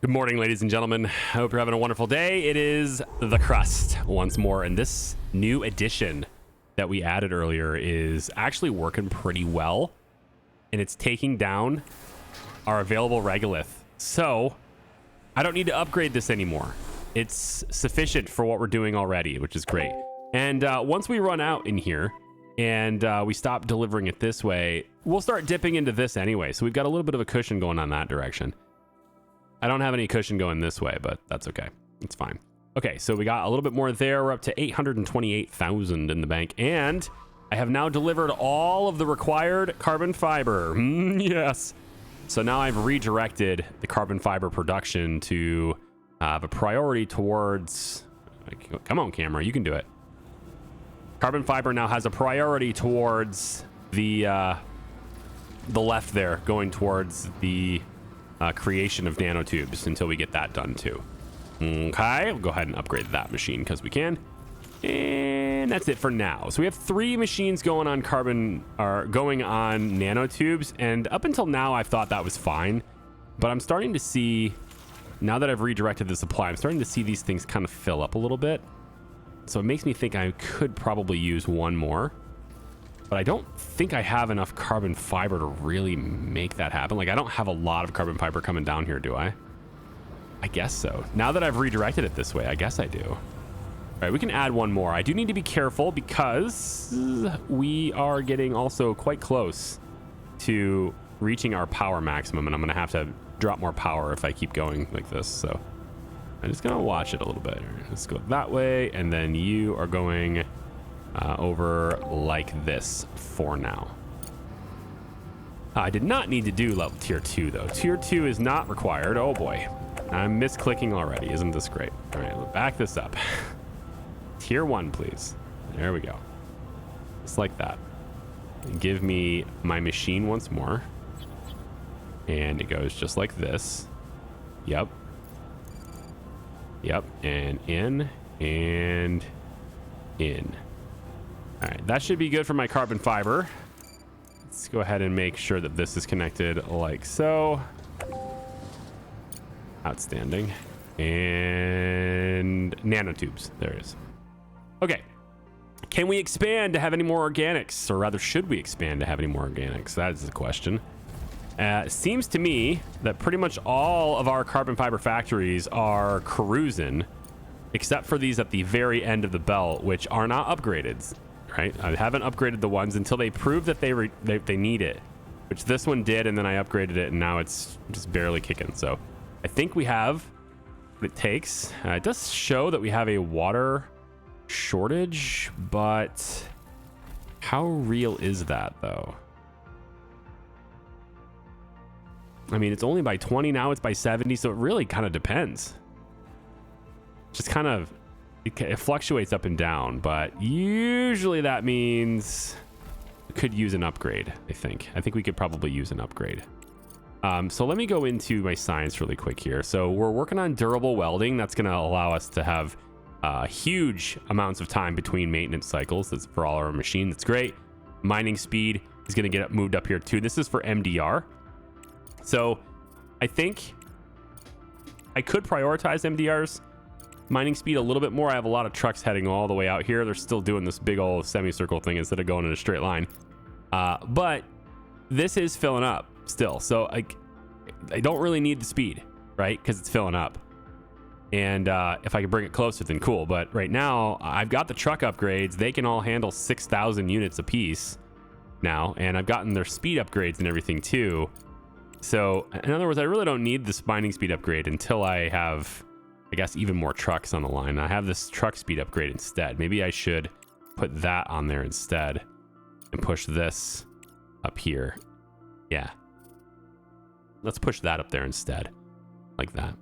Good morning, ladies and gentlemen. I hope you're having a wonderful day. It is the Crust once more, and this new addition that we added earlier is actually working pretty well, and it's taking down our available regolith. So I don't need to upgrade this anymore. It's sufficient for what we're doing already, which is great. And once we run out in here and we stop delivering it this way, we'll start dipping into this anyway. So we've got a little bit of a cushion going on that direction. I don't have any cushion going this way, but that's okay. It's fine. Okay, so we got a little bit more there. We're up to 828,000 in the bank. And I have now delivered all of the required carbon fiber. Yes. So now I've redirected the carbon fiber production to have a priority towards... Come on, camera. You can do it. Carbon fiber now has a priority towards the left there, going towards the... creation of nanotubes until we get that done too. Okay, we'll go ahead and upgrade that machine because we can. And that's it for now. So we have 3 machines going on going on nanotubes, and up until now I thought that was fine, but I'm starting to see, now that I've redirected the supply, I'm starting to see these things kind of fill up a little bit. So it makes me think I could probably use one more. But I don't think I have enough carbon fiber to really make that happen. Like, I don't have a lot of carbon fiber coming down here, do I? I guess so. Now that I've redirected it this way, I guess I do. All right, we can add one more. I do need to be careful because we are getting also quite close to reaching our power maximum, and I'm going to have to drop more power if I keep going like this. So I'm just going to watch it a little bit. Let's go that way, and then you are going... over like this for now. I did not need to do level tier 2 though. Tier 2 is not required. Oh boy, I'm misclicking already. Isn't this great? All right, we'll back this up. Tier 1, please. There we go. Just like that. And give me my machine once more. And it goes just like this. Yep. Yep. And in and in. All right, that should be good for my carbon fiber. Let's go ahead and make sure that this is connected like so. Outstanding. And nanotubes. There it is. Okay. Can we expand to have any more organics? Or rather, should we expand to have any more organics? That is the question. It seems to me that pretty much all of our carbon fiber factories are cruising, except for these at the very end of the belt, which are not upgraded. Right, I haven't upgraded the ones until they prove that they need it, which this one did, and then I upgraded it, and now it's just barely kicking. So I think we have what it takes. It does show that we have a water shortage, but how real is that though? I mean, it's only by 20 now, it's by 70, so it really kind of depends. Just kind of it fluctuates up and down, but usually that means we could use an upgrade. I think we could probably use an upgrade. So let me go into my science really quick here. So we're working on durable welding. That's going to allow us to have huge amounts of time between maintenance cycles. That's for all our machines. It's great. Mining speed is going to get moved up here too. This is for MDR. So I think I could prioritize MDR's mining speed a little bit more. I have a lot of trucks heading all the way out here. They're still doing this big old semicircle thing instead of going in a straight line. But this is filling up still. So I don't really need the speed, right? Because it's filling up. And if I could bring it closer, then cool. But right now, I've got the truck upgrades. They can all handle 6,000 units a piece now. And I've gotten their speed upgrades and everything too. So in other words, I really don't need this mining speed upgrade until I have... I guess even more trucks on the line. I have this truck speed upgrade instead. Maybe I should put that on there instead and push this up here. Yeah. Let's push that up there instead, like that.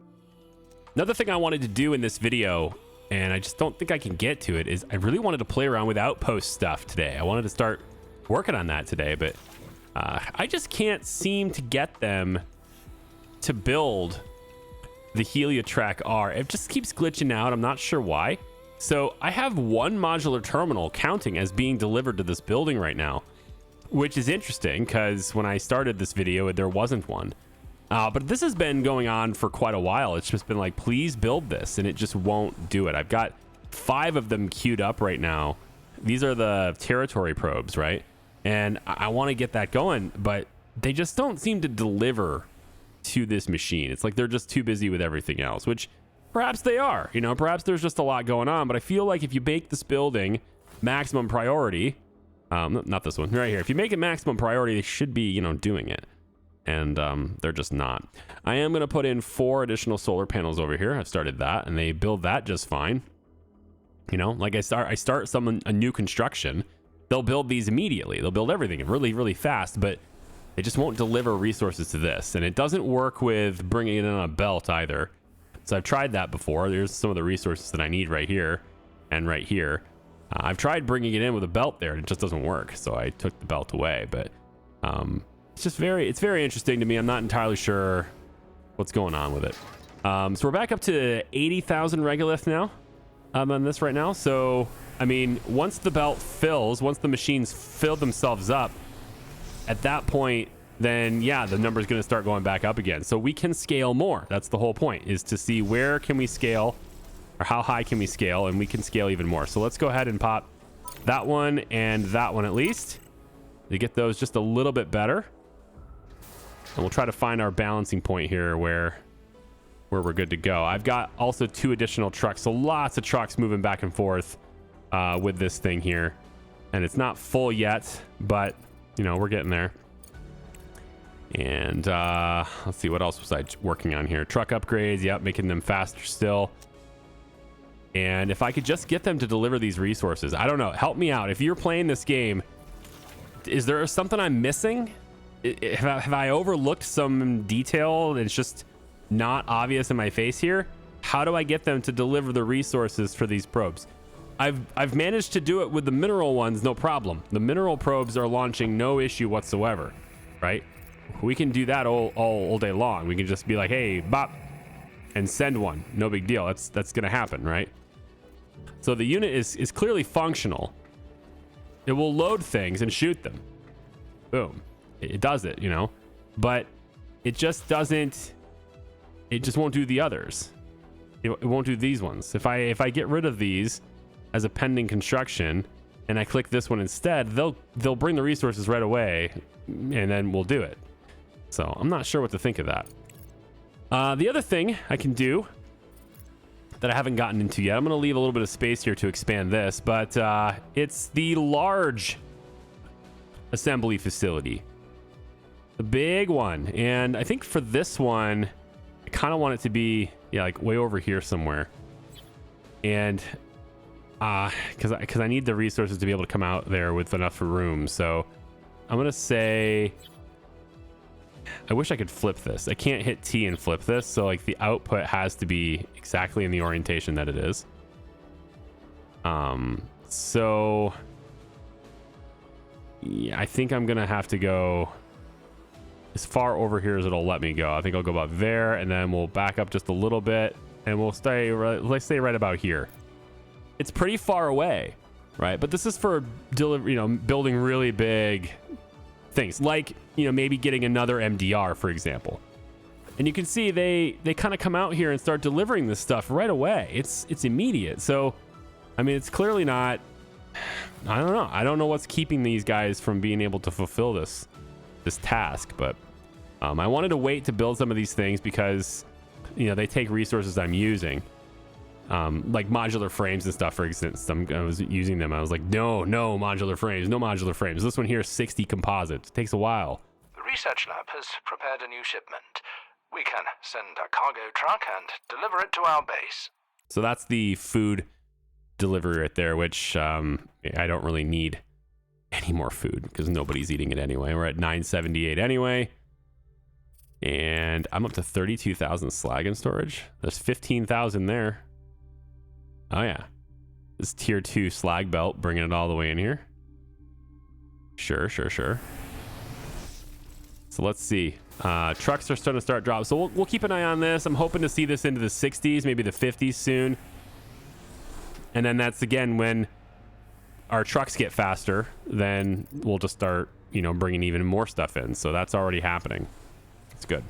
Another thing I wanted to do in this video, and I just don't think I can get to it, is I really wanted to play around with Outpost stuff today. I wanted to start working on that today, but I just can't seem to get them to build the Heliotrack R. It just keeps glitching out. I'm not sure why. So I have one modular terminal counting as being delivered to this building right now, which is interesting because when I started this video, there wasn't one. But this has been going on for quite a while. It's just been like, please build this, and it just won't do it. I've got 5 of them queued up right now. These are the territory probes, right? And I want to get that going, but they just don't seem to deliver to this machine. It's like they're just too busy with everything else, which perhaps they are. You know, perhaps there's just a lot going on, but I feel like if you make this building maximum priority, not this one, right here. If you make it maximum priority, they should be, you know, doing it. And they're just not. I am going to put in 4 additional solar panels over here. I've started that, and they build that just fine. You know, like I start a new construction, they'll build these immediately. They'll build everything really, really fast, but they just won't deliver resources to this. And it doesn't work with bringing it in on a belt either. So I've tried that before. There's some of the resources that I need right here and right here. I've tried bringing it in with a belt there, and it just doesn't work. So I took the belt away, but it's very interesting to me. I'm not entirely sure what's going on with it. So we're back up to 80,000 regolith now on this right now. So, I mean, once the belt fills, once the machines fill themselves up, at that point, then yeah, the number is going to start going back up again. So we can scale more. That's the whole point, is to see where can we scale, or how high can we scale, and we can scale even more. So let's go ahead and pop that one and that one at least to get those just a little bit better. And we'll try to find our balancing point here where we're good to go. I've got also 2 additional trucks, so lots of trucks moving back and forth with this thing here. And it's not full yet, but you know, we're getting there. And let's see, what else was I working on here? Truck upgrades, yep, making them faster still. And if I could just get them to deliver these resources, I don't know, help me out. If you're playing this game, is there something I'm missing? Have I overlooked some detail that's just not obvious in my face here? How do I get them to deliver the resources for these probes? I've managed to do it with the mineral ones, no problem. The mineral probes are launching no issue whatsoever, right? We can do that all day long. We can just be like, hey, bop, and send one. No big deal. That's gonna happen, right? So the unit is clearly functional. It will load things and shoot them. Boom. It does it, you know, but it just doesn't. It just won't do the others. It won't do these ones. If I get rid of these as a pending construction and I click this one instead, they'll bring the resources right away, and then we'll do it. So I'm not sure what to think of that. The other thing I can do that I haven't gotten into yet, I'm going to leave a little bit of space here to expand this, but it's the large assembly facility. The big one. And I think for this one, I kind of want it to be, yeah, like way over here somewhere. And because I need the resources to be able to come out there with enough room. So I'm going to say, I wish I could flip this. I can't hit T and flip this. So like the output has to be exactly in the orientation that it is. So yeah, I think I'm going to have to go as far over here as it'll let me go. I think I'll go about there, and then we'll back up just a little bit, and we'll stay, let's stay right about here. It's pretty far away, right? But this is for building really big things, like, you know, maybe getting another MDR, for example. And you can see they kind of come out here and start delivering this stuff right away. It's immediate. So, I mean, it's clearly not. I don't know. I don't know what's keeping these guys from being able to fulfill this task, but I wanted to wait to build some of these things because, you know, they take resources I'm using, like modular frames and stuff. For instance, I was using them. I was like, no modular frames, no modular frames. This one here is 60 composites. It takes a while. The research lab has prepared a new shipment. We can send a cargo truck and deliver it to our base. So that's the food delivery right there, which I don't really need any more food because nobody's eating it anyway. We're at 978 anyway, and I'm up to 32,000 slag in storage. There's 15,000 there. Oh yeah, this tier 2 slag belt, bringing it all the way in here. Sure. So let's see. Trucks are starting to start dropping, so we'll keep an eye on this. I'm hoping to see this into the 60s, maybe the 50s soon. And then that's again when our trucks get faster, then we'll just start, you know, bringing even more stuff in. So that's already happening. It's good.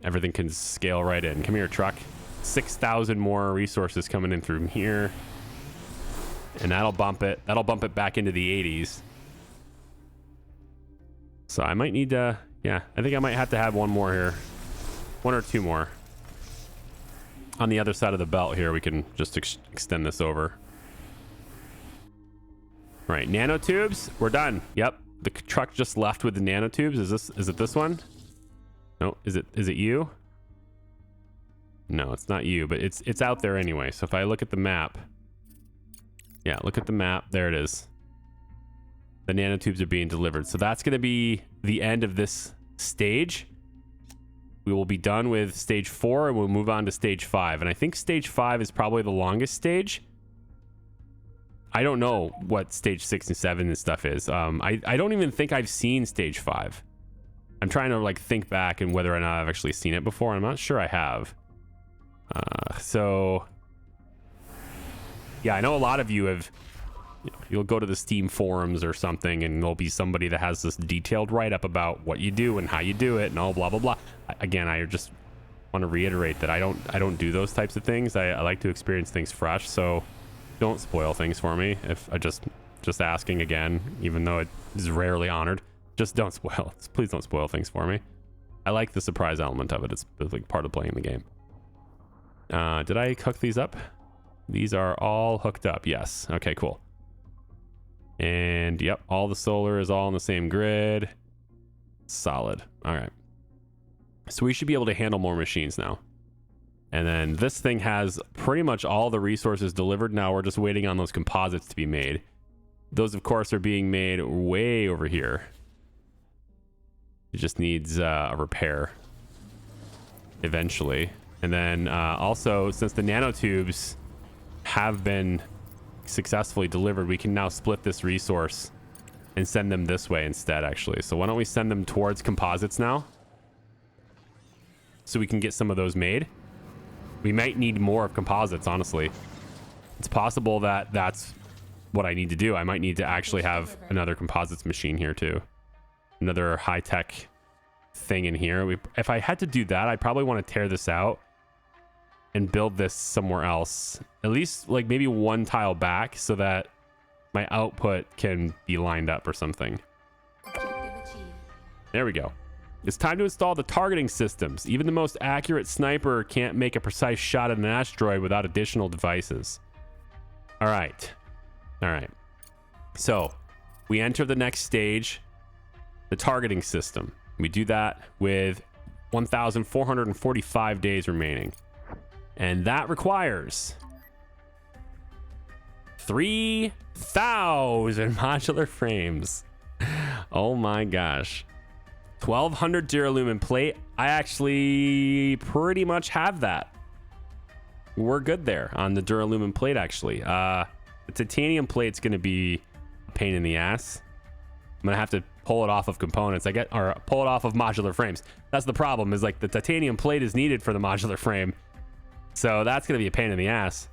everything can scale right in. Come here, truck. 6,000 more resources coming in through here. And that'll bump it. That'll bump it back into the 80s. So I might need to, yeah, I think I might have to have one more here. One or two more. On the other side of the belt here, we can just extend this over. Right, nanotubes, we're done. Yep, the truck just left with the nanotubes. Is it this one? No, is it you? No, it's not you, but it's out there anyway. So if I look at the map, yeah, look at the map. There it is. The nanotubes are being delivered. So that's going to be the end of this stage. We will be done with stage 4 and we'll move on to stage 5. And I think stage 5 is probably the longest stage. I don't know what stage 6 and 7 and stuff is. I don't even think I've seen stage 5. I'm trying to like think back and whether or not I've actually seen it before. I'm not sure I have. So yeah, I know a lot of you have, you'll go to the Steam forums or something and there'll be somebody that has this detailed write-up about what you do and how you do it and all blah blah blah. Again, I just want to reiterate that I don't do those types of things. I like to experience things fresh, so don't spoil things for me. If I just asking again, even though it is rarely honored, just don't spoil. Please don't spoil things for me. I like the surprise element of it. It's like part of playing the game. Did I hook these up? These are all hooked up. Yes. Okay, cool. And yep, all the solar is all on the same grid. Solid. All right. So we should be able to handle more machines now. And then this thing has pretty much all the resources delivered. Now we're just waiting on those composites to be made. Those, of course, are being made way over here. It just needs a repair eventually. And then also, since the nanotubes have been successfully delivered, we can now split this resource and send them this way instead, actually. So why don't we send them towards composites now? So we can get some of those made. We might need more of composites, honestly. It's possible that that's what I need to do. I might need to actually have another composites machine here too. Another high-tech thing in here. If I had to do that, I'd probably want to tear this out and build this somewhere else. At least like maybe one tile back so that my output can be lined up or something. There we go. It's time to install the targeting systems. Even the most accurate sniper can't make a precise shot at an asteroid without additional devices. All right. All right. So we enter the next stage, the targeting system. We do that with 1,445 days remaining. And that requires 3,000 modular frames. Oh my gosh. 1,200 duralumin plate. I actually pretty much have that. We're good there on the duralumin plate, actually. The titanium plate's going to be a pain in the ass. I'm going to have to pull it off of components. Or pull it off of modular frames. That's the problem, is like the titanium plate is needed for the modular frame. So that's going to be a pain in the ass.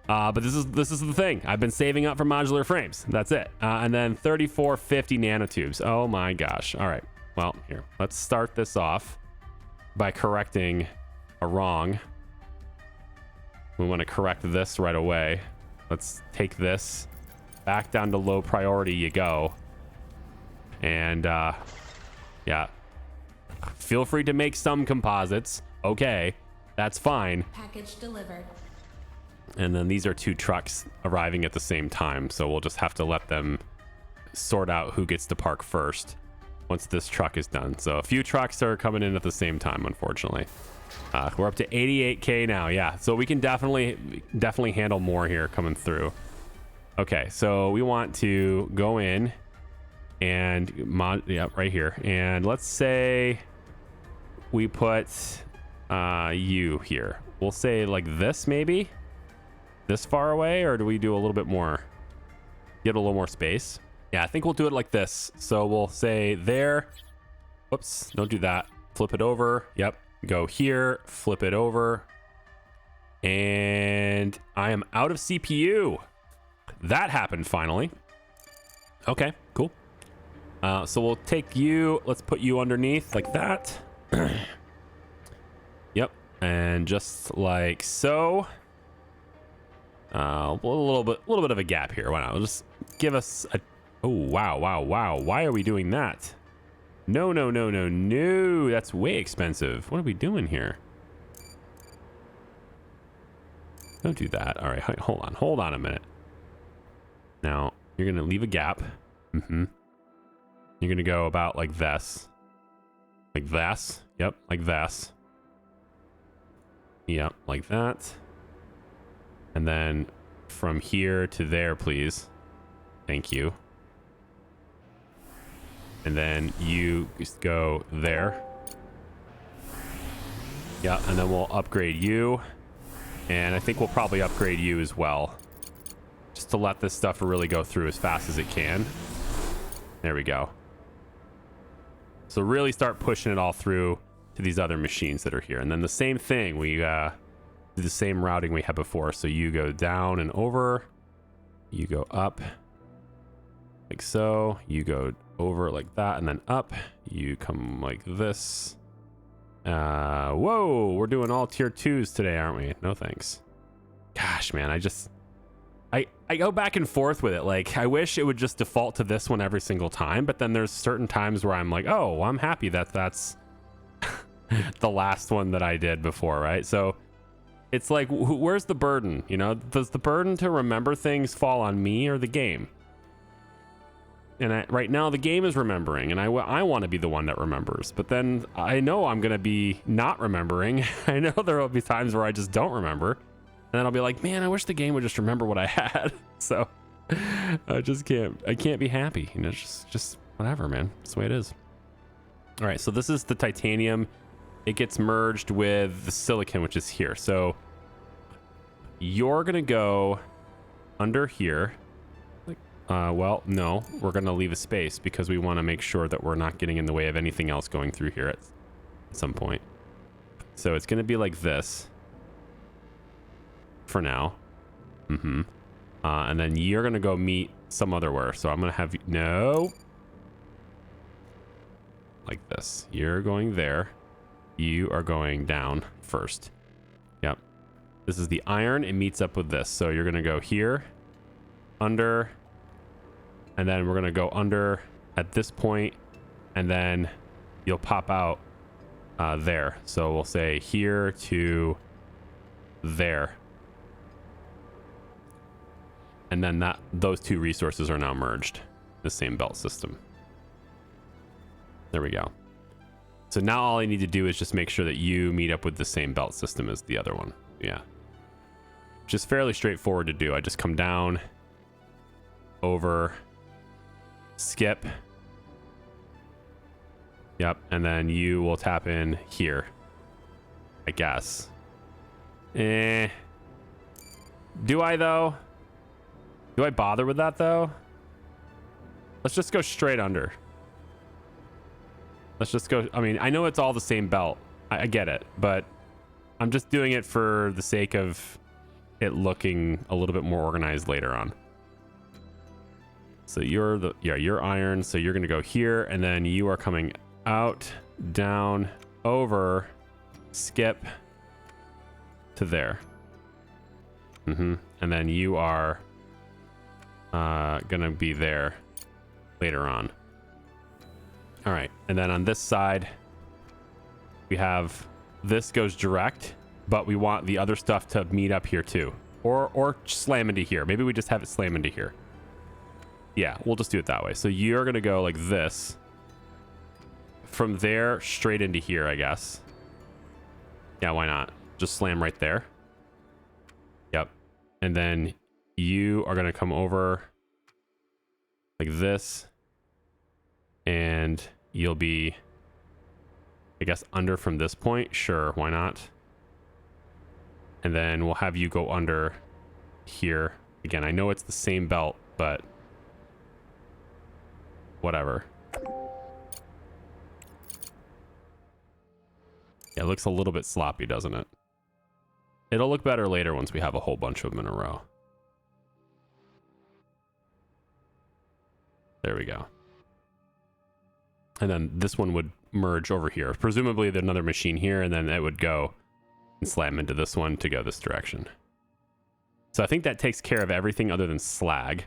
But this is the thing. I've been saving up for modular frames. That's it. And then 3450 nanotubes. Oh my gosh. All right. Well, here, let's start this off by correcting a wrong. We want to correct this right away. Let's take this back down to low priority you go. And yeah, feel free to make some composites. Okay, that's fine. Package delivered. And then these are two trucks arriving at the same time, so we'll just have to let them sort out who gets to park first once this truck is done. So a few trucks are coming in at the same time, unfortunately. We're up to 88K now. Yeah, so we can definitely handle more here coming through. Okay, so we want to go in and right here. And let's say we put you here. We'll say like this, maybe this far away, or do we do a little bit more? Get a little more space. Yeah, I think we'll do it like this. So we'll say there. Whoops, don't do that. Flip it over. Yep. Go here, flip it over. And I am out of CPU. That happened finally. Okay, cool. So we'll take you, let's put you underneath like that. And just like so. A little bit of a gap here. Why not? We'll just give us a... Oh, wow, wow, wow. Why are we doing that? No, no, no, no, no. That's way expensive. What are we doing here? Don't do that. All right, hold on. Hold on a minute. Now, you're going to leave a gap. Mm-hmm. You're going to go about like this. Like this. Yep, like this. Yep, like that. And then from here to there, please. Thank you. And then you just go there. Yeah, and then we'll upgrade you. And I think we'll probably upgrade you as well. Just to let this stuff really go through as fast as it can. There we go. So really start pushing it all through to these other machines that are here. And then the same thing, we do the same routing we had before. So you go down and over. You go up. Like so. You go over like that and then up. You come like this. Whoa, we're doing all tier 2s today, aren't we? No thanks. Gosh, man, I go back and forth with it. Like, I wish it would just default to this one every single time, but then there's certain times where I'm like, oh, I'm happy that that's the last one that I did before, right? So it's like, where's the burden? You know, does the burden to remember things fall on me or the game? And right now the game is remembering, and I want to be the one that remembers, but then I know I'm going to be not remembering. I know there will be times where I just don't remember. And then I'll be like, man, I wish the game would just remember what I had. So I can't be happy. You know, just whatever, man. That's the way it is. All right. So this is the titanium. It gets merged with the silicon, which is here. So you're going to go under here. Well, no, we're going to leave a space because we want to make sure that we're not getting in the way of anything else going through here at some point. So it's going to be like this. For now. Mm-hmm. And then you're going to go meet some other where. So I'm going to have you... No. Like this. You're going there. You are going down first. Yep. This is the iron. It meets up with this. So you're going to go here. Under. And then we're going to go under at this point. And then you'll pop out there. So we'll say here to there. And then those two resources are now merged in the same belt system. There we go. So now all I need to do is just make sure that you meet up with the same belt system as the other one. Yeah. Which is fairly straightforward to do. I just come down, over, skip. Yep. And then you will tap in here, I guess. Do I though? Do I bother with that though? Let's just go straight under. Let's just go. I mean, I know it's all the same belt. I get it, but I'm just doing it for the sake of it looking a little bit more organized later on. So you're iron. So you're going to go here, and then you are coming out, down, over, skip to there. And then you are gonna be there later on. All right, and then on this side we have this goes direct, but we want the other stuff to meet up here too, or slam into here. Maybe we just have it slam into here. Yeah, we'll just do it that way. So you're gonna go like this from there straight into here, I guess. Yeah, why not? Just slam right there. Yep. And then you are going to come over like this, and you'll be, I guess, under from this point. Sure, why not? And then we'll have you go under here. Again, I know it's the same belt, but whatever. Yeah, it looks a little bit sloppy, doesn't it? It'll look better later once we have a whole bunch of them in a row. There we go. And then this one would merge over here. Presumably there's another machine here, and then it would go and slam into this one to go this direction. So I think that takes care of everything other than slag.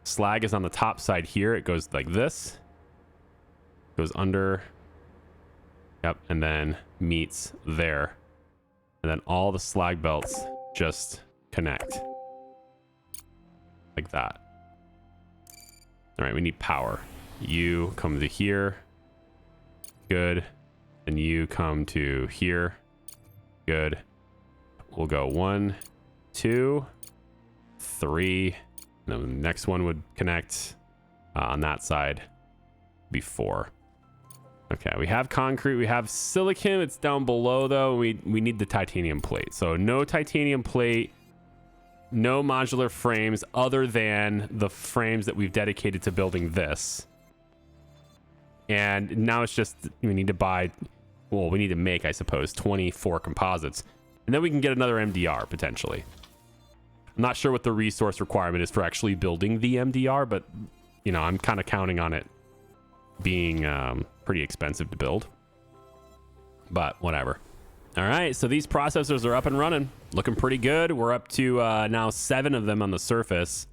Slag is on the top side here. It goes like this. Goes under. Yep, and then meets there. And then all the slag belts just connect. Like that. All right, we need power. You come to here. Good. And you come to here. Good. We'll go 1, 2, 3. And then the next one would connect on that side. Be 4. Okay, we have concrete. We have silicon. It's down below, though. We need the titanium plate. So no titanium plate. No modular frames other than the frames that we've dedicated to building this. And now it's just we need to buy, well, we need to make, I suppose, 24 composites. And then we can get another MDR potentially. I'm not sure what the resource requirement is for actually building the MDR, but, you know, I'm kind of counting on it being pretty expensive to build. But whatever. All right, so these processors are up and running. Looking pretty good. We're up to now 7 of them on the surface.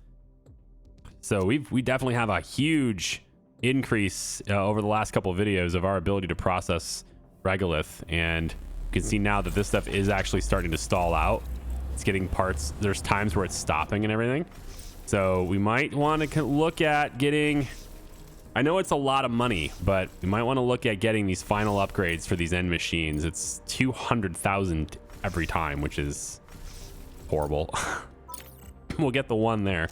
So we definitely have a huge increase over the last couple of videos of our ability to process regolith. And you can see now that this stuff is actually starting to stall out. It's getting parts. There's times where it's stopping and everything. So we might want to look at getting... I know it's a lot of money, but we might want to look at getting these final upgrades for these end machines. It's 200,000 every time, which is horrible. We'll get the one there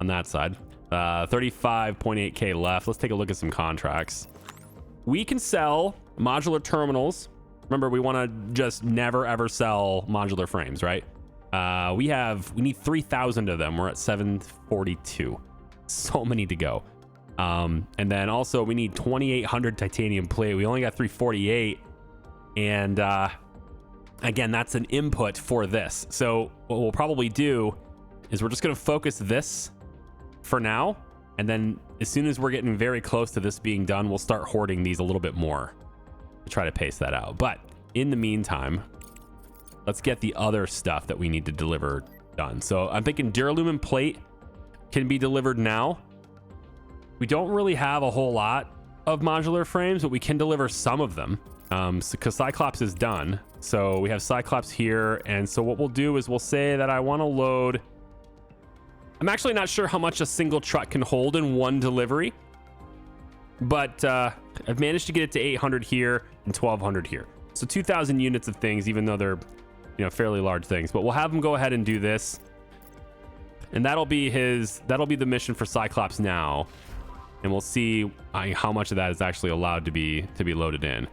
on that side. 35.8k left. Let's take a look at some contracts. We can sell modular terminals. Remember, we want to just never ever sell modular frames, right? We need 3,000 of them. We're at 742. So many to go. And then also we need 2,800 titanium plate. We only got 348. And again, that's an input for this. So what we'll probably do is we're just going to focus this for now. And then as soon as we're getting very close to this being done, we'll start hoarding these a little bit more to try to pace that out. But in the meantime, let's get the other stuff that we need to deliver done. So I'm thinking duralumin plate can be delivered now. We don't really have a whole lot of modular frames, but we can deliver some of them because Cyclops is done. So we have Cyclops here. And so what we'll do is we'll say that I want to load. I'm actually not sure how much a single truck can hold in one delivery, but I've managed to get it to 800 here and 1,200 here. So 2,000 units of things, even though they're, you know, fairly large things. But we'll have him go ahead and do this. And that'll be the mission for Cyclops now. And we'll see how much of that is actually allowed to be loaded in.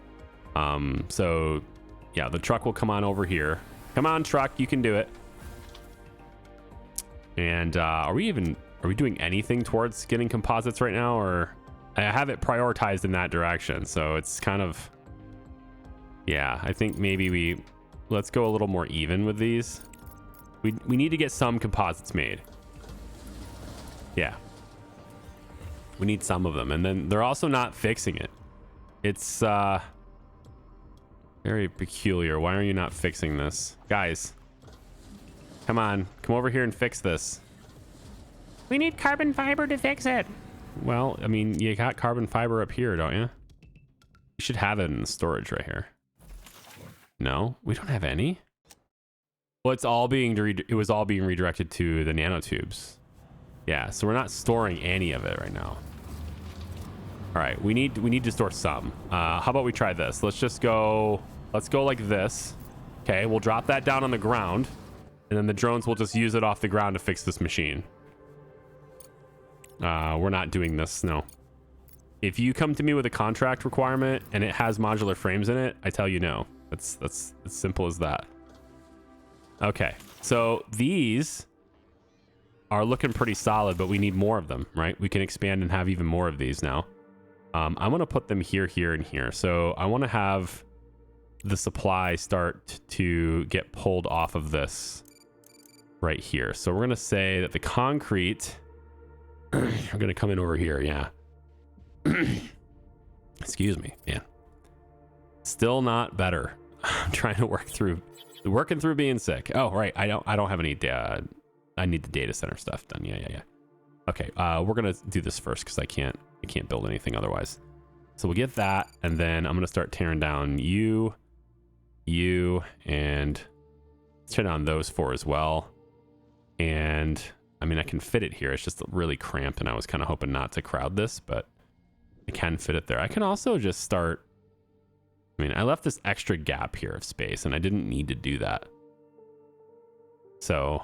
So yeah, the truck will come on over here. Come on, truck, you can do it. And are we doing anything towards getting composites right now? Or I have it prioritized in that direction. So it's kind of, yeah, I think maybe let's go a little more even with these. We need to get some composites made. Yeah. We need some of them. And then they're also not fixing it. It's very peculiar. Why are you not fixing this? Guys, come on. Come over here and fix this. We need carbon fiber to fix it. Well, I mean, you got carbon fiber up here, don't you? You should have it in the storage right here. No, we don't have any. Well, it was all being redirected to the nanotubes. Yeah, so we're not storing any of it right now. All right, we need to store some. How about we try this? Let's go like this. Okay, we'll drop that down on the ground, and then the drones will just use it off the ground to fix this machine. We're not doing this, no. If you come to me with a contract requirement and it has modular frames in it, I tell you no. That's as simple as that. Okay, so these are looking pretty solid, but we need more of them, right? We can expand and have even more of these now. I'm going to put them here, here, and here. So I want to have the supply start to get pulled off of this right here. So we're going to say that the concrete, we're going to come in over here. Yeah. Excuse me, man. Still not better. I'm trying to work through Working through being sick. Oh, right. I don't have any I need the data center stuff done. Yeah. Okay, we're gonna do this first because I can't build anything otherwise. So we'll get that, and then I'm gonna start tearing down you, and tear down those 4 as well. And I mean, I can fit it here. It's just really cramped, and I was kind of hoping not to crowd this, but I can fit it there. I can also just start. I mean, I left this extra gap here of space, and I didn't need to do that. So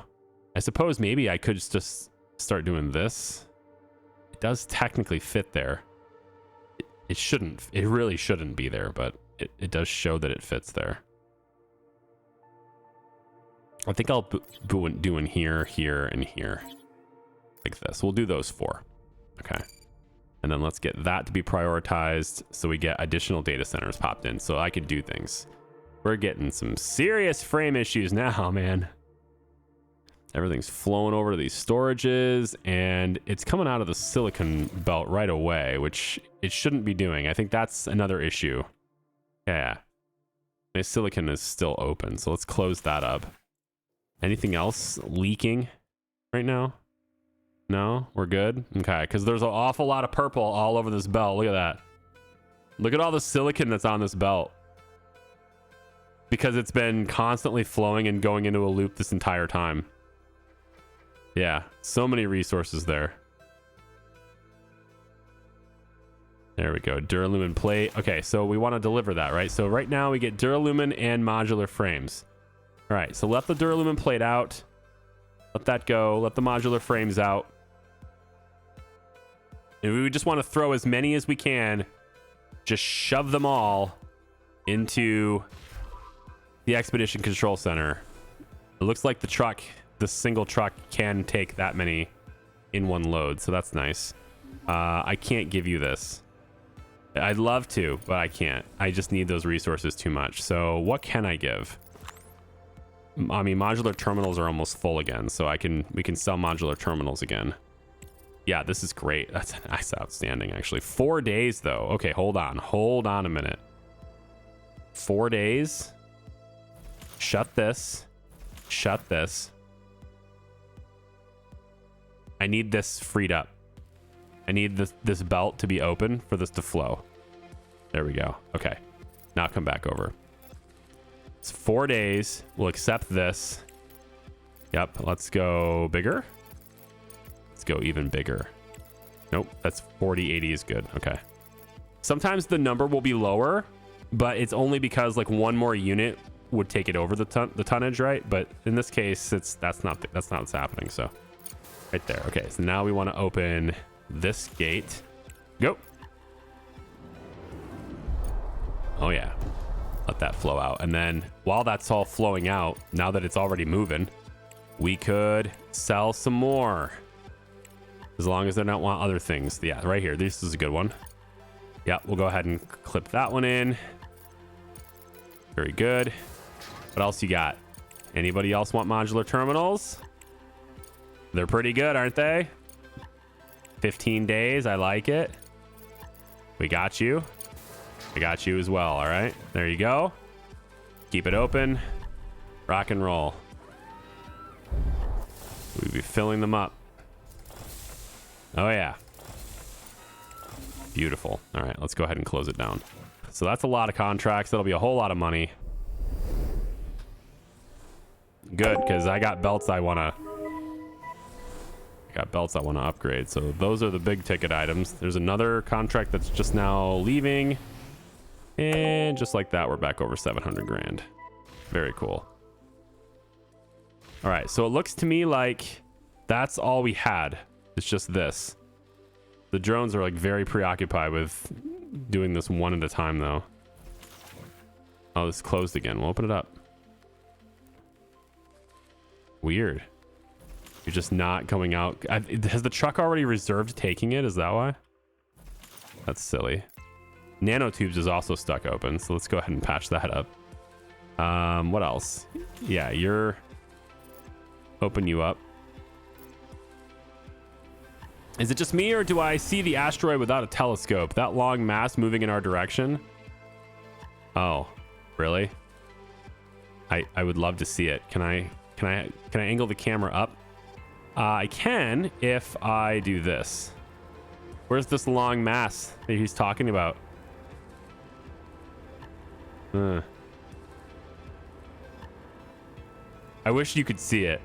I suppose maybe I could just start doing this. It does technically fit there. It shouldn't. It really shouldn't be there, but it does show that it fits there. I think I'll do in here, here, and here. Like this. We'll do those 4. Okay. And then let's get that to be prioritized so we get additional data centers popped in so I could do things. We're getting some serious frame issues now, man. Everything's flowing over to these storages, and it's coming out of the silicon belt right away, which it shouldn't be doing. I think that's another issue. Yeah. My silicon is still open, so let's close that up. Anything else leaking right now? No, we're good. Okay, because there's an awful lot of purple all over this belt. Look at that. Look at all the silicon that's on this belt. Because it's been constantly flowing and going into a loop this entire time. Yeah, so many resources there. There we go. Duralumin plate. Okay, so we want to deliver that, right? So right now we get duralumin and modular frames. All right, so let the duralumin plate out. Let that go. Let the modular frames out. And we just want to throw as many as we can. Just shove them all into the Expedition Control Center. It looks like the single truck can take that many in one load, so that's nice. I can't give you this. I'd love to, but I can't. I just need those resources too much. So what can I give? I mean, modular terminals are almost full again, so we can sell modular terminals again. Yeah, this is great. That's outstanding, actually. 4 days, though. Okay, hold on a minute. 4 days. Shut this. I need this freed up. I need this belt to be open for this to flow. There we go. Okay, now come back over. It's 4 days. We'll accept this. Yep, let's go bigger. Let's go even bigger. Nope, that's 4080 is good. Okay. Sometimes the number will be lower, but it's only because like one more unit would take it over the tonnage, right? But in this case, that's not what's happening. So right there. Okay, so now we want to open this gate. Go. Oh yeah. Let that flow out. And then while that's all flowing out, now that it's already moving, we could sell some more. As long as they don't want other things. Yeah, right here. This is a good one. Yeah, we'll go ahead and clip that one in. Very good. What else you got? Anybody else want modular terminals? They're pretty good, aren't they? 15 days. I like it. We got you. I got you as well. All right. There you go. Keep it open. Rock and roll. We'll be filling them up. Oh, yeah. Beautiful. All right. Let's go ahead and close it down. So that's a lot of contracts. That'll be a whole lot of money. Good, because I got belts I want to upgrade. So those are the big ticket items. There's another contract that's just now leaving. And just like that, we're back over 700 grand. Very cool. All right, so it looks to me like that's all we had. It's just this. The drones are like very preoccupied with doing this one at a time though. Oh, this closed again. We'll open it up. Weird. You're just not going out. Has the truck already reserved taking it? Is that why? That's silly. Nanotubes is also stuck open, so let's go ahead and patch that up. What else? Yeah, open you up. Is it just me, or do I see the asteroid without a telescope? That long mass moving in our direction? Oh, really? I would love to see it. Can I angle the camera up? I can if I do this. Where's this long mass that he's talking about? I wish you could see it.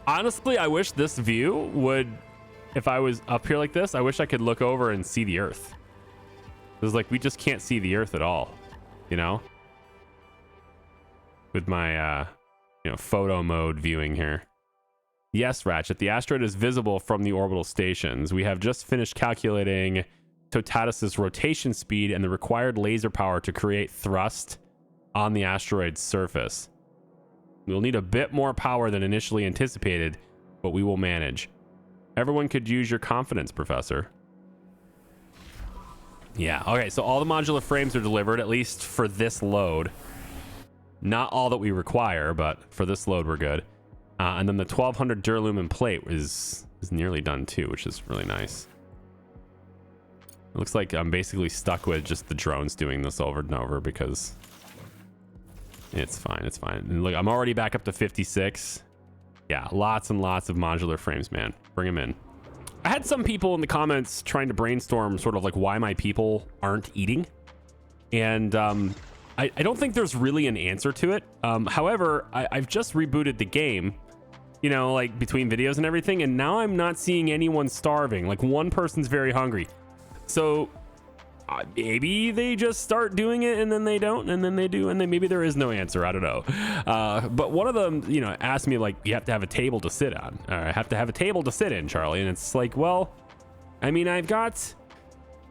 Honestly, I wish this view would, if I was up here like this, I wish I could look over and see the Earth. It's like we just can't see the Earth at all, you know? With my, photo mode viewing here. Yes, Ratchet, the asteroid is visible from the orbital stations. We have just finished calculating Totatus's rotation speed and the required laser power to create thrust on the asteroid's surface. We'll need a bit more power than initially anticipated, but we will manage. Everyone could use your confidence, Professor. Yeah, okay, so all the modular frames are delivered, at least for this load. Not all that we require, but for this load, we're good. And then the 1200 duralumin plate is nearly done too, which is really nice. It looks like I'm basically stuck with just the drones doing this over and over because it's fine. It's fine. And look, I'm already back up to 56. Yeah, lots and lots of modular frames, man. Bring them in. I had some people in the comments trying to brainstorm sort of like why my people aren't eating. And I don't think there's really an answer to it. However, I've just rebooted the game, you know, like between videos and everything. And now I'm not seeing anyone starving. Like one person's very hungry. So maybe they just start doing it and then they don't, and then they do, and then maybe there is no answer. I don't know. But one of them, you know, asked me like, you have to have a table to sit on. I have to have a table to sit in, Charlie. And it's like, well, I mean, I've got,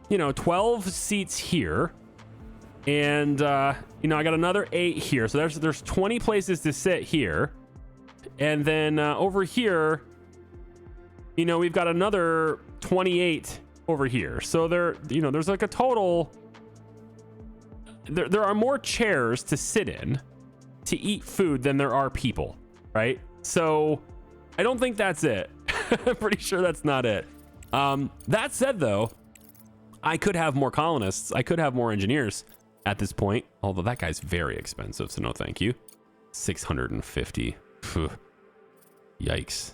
12 seats here. And, I got another 8 here. So there's 20 places to sit here. And then over here, we've got another 28 over here. So there's like a total. There are more chairs to sit in to eat food than there are people, right? So I don't think that's it. I'm pretty sure that's not it. That said, though, I could have more colonists. I could have more engineers at this point, although that guy's very expensive, so no thank you. 650. Yikes.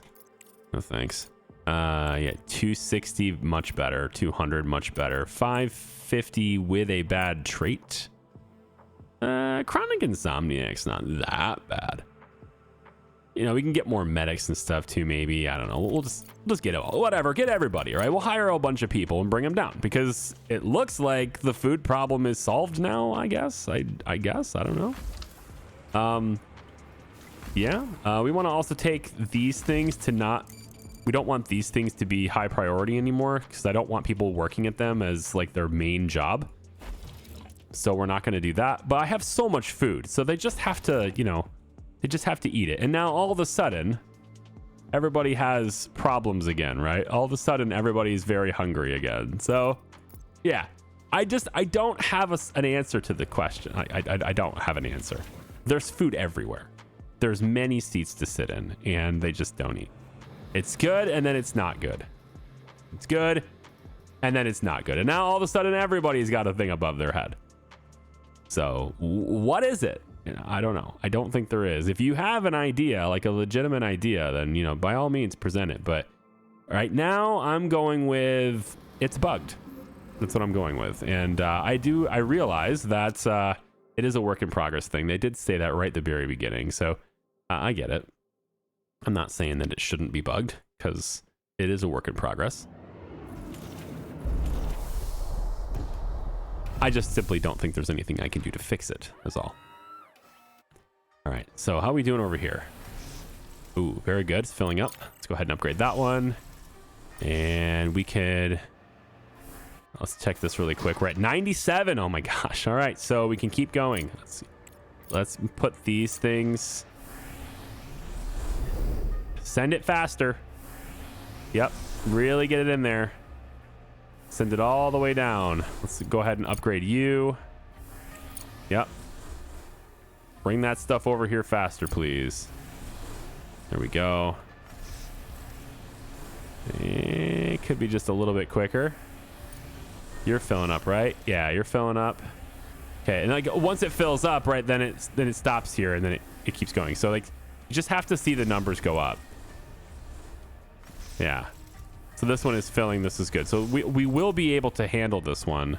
No thanks. Yeah, 260 much better, 200 much better, 550 with a bad trait. Chronic Insomniac's not that bad. We can get more medics and stuff too, maybe. I don't know. We'll just get it all. Whatever, get everybody, right? We'll hire a bunch of people and bring them down because it looks like the food problem is solved now, I guess. I guess, I don't know. Yeah, we want to also take these things to not... We don't want these things to be high priority anymore because I don't want people working at them as like their main job. So we're not going to do that. But I have so much food, so they just have to, they just have to eat it. And now all of a sudden, everybody has problems again, right? All of a sudden, everybody's very hungry again. So, yeah, I don't have an answer to the question. I don't have an answer. There's food everywhere. There's many seats to sit in, and they just don't eat. It's good, and then it's not good. It's good, and then it's not good. And now all of a sudden, everybody's got a thing above their head. So what is it? I don't know. I don't think there is. If you have an idea, like a legitimate idea, then, by all means, present it. But right now, I'm going with it's bugged. That's what I'm going with. And I realize that it is a work in progress thing. They did say that right at the very beginning. So I get it. I'm not saying that it shouldn't be bugged because it is a work in progress. I just simply don't think there's anything I can do to fix it, is all. All right, so how are we doing over here? Ooh, very good. It's filling up. Let's go ahead and upgrade that one. And we could... Let's check this really quick. We're at 97. Oh my gosh. All right, so we can keep going. Let's see. Let's put these things... Send it faster. Yep, really get it in there. Send it all the way down. Let's go ahead and upgrade you. Yep. Bring that stuff over here faster, please. There we go. It could be just a little bit quicker. You're filling up, right? Yeah, you're filling up. Okay, and like once it fills up, right, then it stops here, and then it keeps going. So like you just have to see the numbers go up. Yeah. So this one is filling. This is good. So we will be able to handle this one.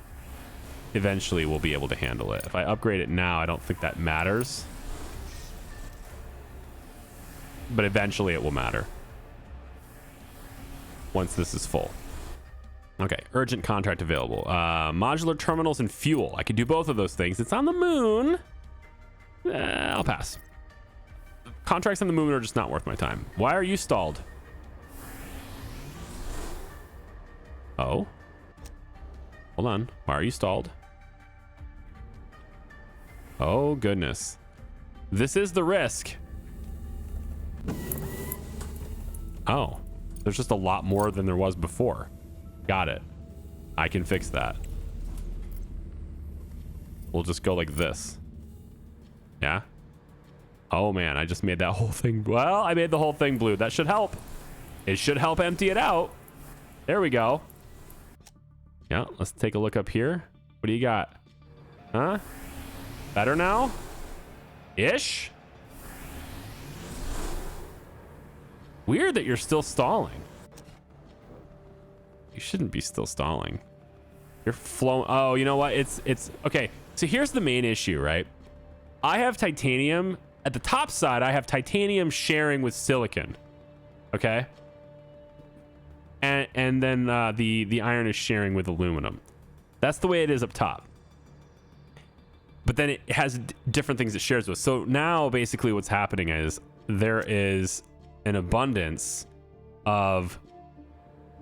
Eventually, we'll be able to handle it. If I upgrade it now, I don't think that matters. But eventually, it will matter. Once this is full. Okay, urgent contract available. Modular terminals and fuel. I could do both of those things. It's on the moon. I'll pass. Contracts on the moon are just not worth my time. Why are you stalled? Oh. Hold on. Why are you stalled? Oh, goodness. This is the risk. Oh. There's just a lot more than there was before. Got it. I can fix that. We'll just go like this. Yeah? Oh, man. I just made that whole thing... Well, I made the whole thing blue. That should help. It should help empty it out. There we go. Yeah, let's take a look up here. What do you got? Huh? Better now? Ish? Weird that you're still stalling. You shouldn't be still stalling. You're flowing. Oh, you know what? It's okay. So here's the main issue, right? I have titanium at the top side. I have titanium sharing with silicon. Okay. And then the iron is sharing with aluminum. That's the way it is up top. But then it has different things it shares with. So now basically what's happening is there is an abundance of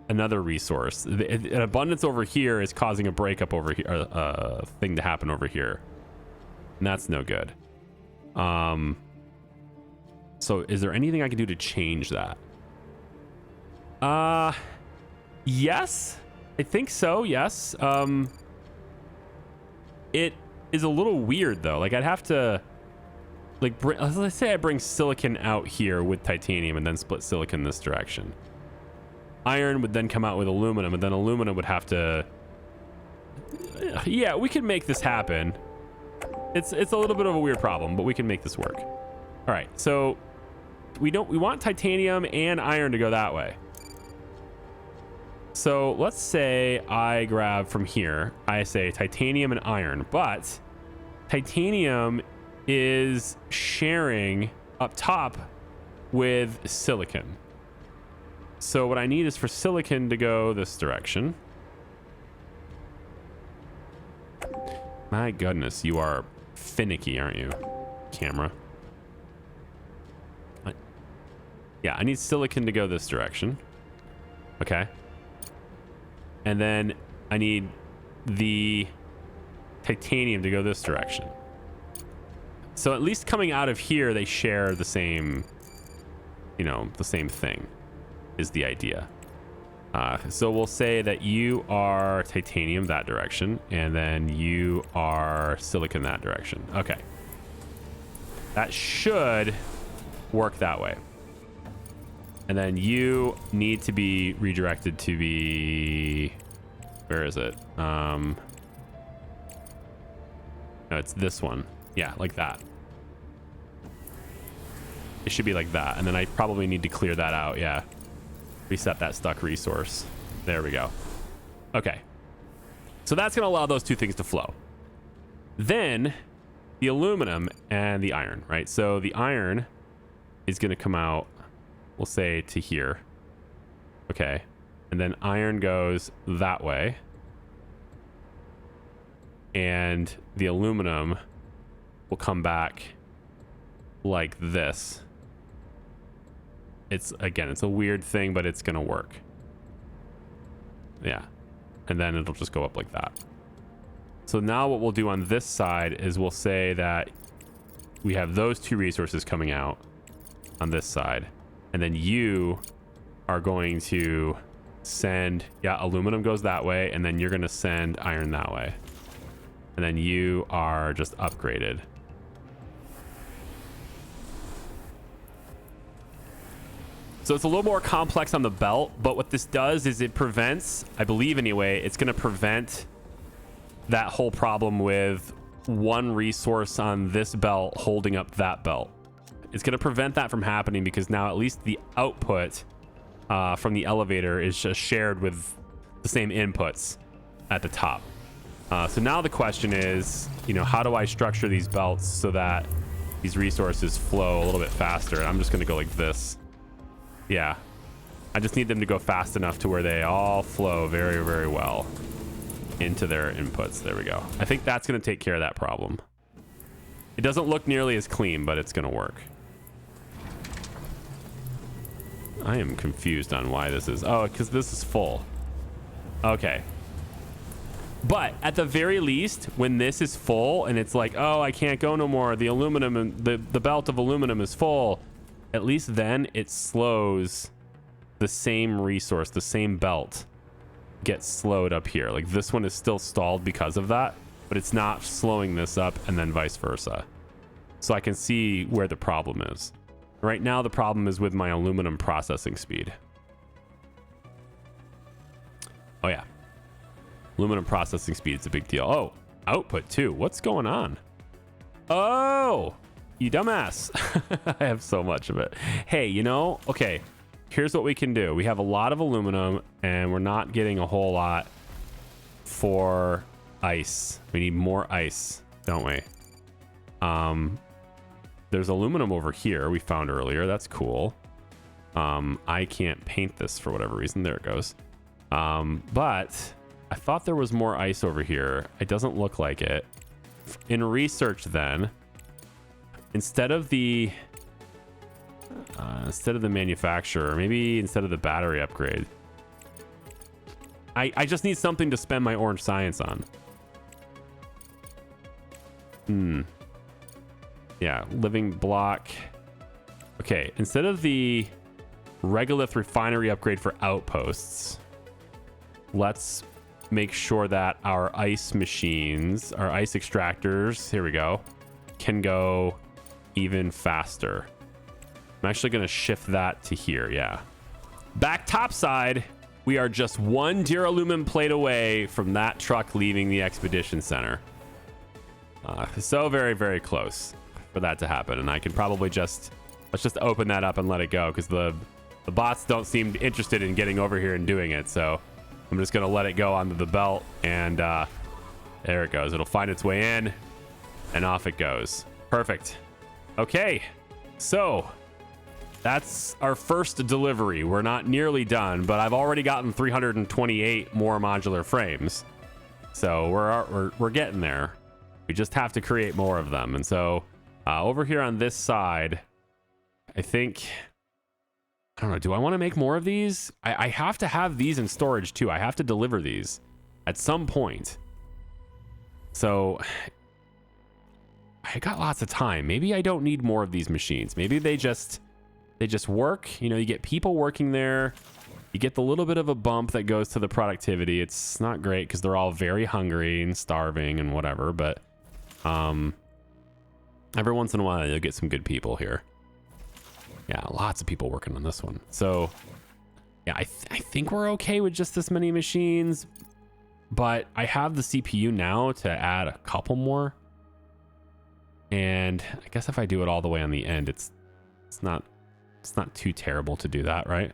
another resource. An abundance over here is causing a breakup over here, a thing to happen over here. And that's no good. So is there anything I can do to change that? Yes, I think so. Yes. It is a little weird though. Like I'd have to like let's say I bring silicon out here with titanium and then split silicon this direction. Iron would then come out with aluminum, and then aluminum would have to... Yeah, we can make this happen. It's a little bit of a weird problem, but we can make this work. All right, so we want titanium and iron to go that way. So let's say I grab from here, I say titanium and iron, but titanium is sharing up top with silicon. So what I need is for silicon to go this direction. My goodness, you are finicky, aren't you, camera? What? Yeah, I need silicon to go this direction. Okay. And then I need the titanium to go this direction. So at least coming out of here, they share the same, you know, the same thing is the idea. So we'll say that you are titanium that direction, and then you are silicon that direction. Okay. That should work that way. And then you need to be redirected to be... Where is it? No, it's this one. Yeah, like that. It should be like that. And then I probably need to clear that out. Yeah. Reset that stuck resource. There we go. Okay. So that's going to allow those two things to flow. Then the aluminum and the iron, right? So the iron is going to come out, we'll say, to here. Okay. And then iron goes that way. And the aluminum will come back like this. It's, again, it's a weird thing, but it's going to work. Yeah. And then it'll just go up like that. So now what we'll do on this side is we'll say that we have those two resources coming out on this side. And then you are going to send, yeah, aluminum goes that way. And then you're going to send iron that way. And then you are just upgraded. So it's a little more complex on the belt, but what this does is it prevents, I believe anyway, it's going to prevent that whole problem with one resource on this belt holding up that belt. It's going to prevent that from happening because now at least the output from the elevator is just shared with the same inputs at the top. So now the question is, you know, how do I structure these belts so that these resources flow a little bit faster? And I'm just going to go like this. Yeah. I just need them to go fast enough to where they all flow very, very well into their inputs. There we go. I think that's going to take care of that problem. It doesn't look nearly as clean, but it's going to work. I am confused on why this is. Oh, because this is full. Okay. But at the very least, when this is full and it's like, oh, I can't go no more, the aluminum and the belt of aluminum is full, at least then it slows the same resource, the same belt gets slowed up here. Like this one is still stalled because of that, but it's not slowing this up and then vice versa. So I can see where the problem is. Right now, the problem is with my aluminum processing speed. Oh yeah. Aluminum processing speed is a big deal. Oh, output too. What's going on? Oh, you dumbass. I have so much of it. Hey, you know, okay, here's what we can do. We have a lot of aluminum and we're not getting a whole lot for ice. We need more ice, don't we? There's aluminum over here we found earlier. That's cool. I can't paint this for whatever reason. There it goes. But I thought there was more ice over here. It doesn't look like it. In research then, instead of the manufacturer, maybe instead of the battery upgrade, I just need something to spend my orange science on. Yeah, living block. Okay, instead of the regolith refinery upgrade for outposts, let's make sure that our ice machines, our ice extractors, here we go, can go even faster. I'm actually going to shift that to here. Yeah. Back topside, we are just one duralumin plate away from that truck leaving the expedition center. So very, very close for that to happen. And I can probably let's just open that up and let it go because the bots don't seem interested in getting over here and doing it. So I'm just going to let it go onto the belt and there it goes. It'll find its way in and off it goes. Perfect. Okay. So that's our first delivery. We're not nearly done, but I've already gotten 328 more modular frames. So we're getting there. We just have to create more of them. And so over here on this side, I think, I don't know, do I want to make more of these? I have to have these in storage too. I have to deliver these at some point. So I got lots of time. Maybe I don't need more of these machines. Maybe they just work. You know, you get people working there. You get the little bit of a bump that goes to the productivity. It's not great because they're all very hungry and starving and whatever, but every once in a while you'll get some good people here. Yeah, lots of people working on this one. So yeah, I think we're okay with just this many machines, but I have the CPU now to add a couple more. And I guess if I do it all the way on the end, it's not too terrible to do that, right?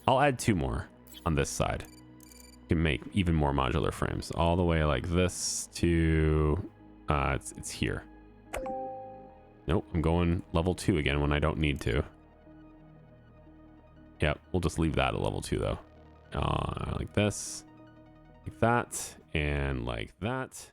I'll add 2 more on this side. You can make even more modular frames all the way like this to it's here. Nope, I'm going level 2 again when I don't need to. Yep, we'll just leave that at level 2 though. Like this, like that, and like that.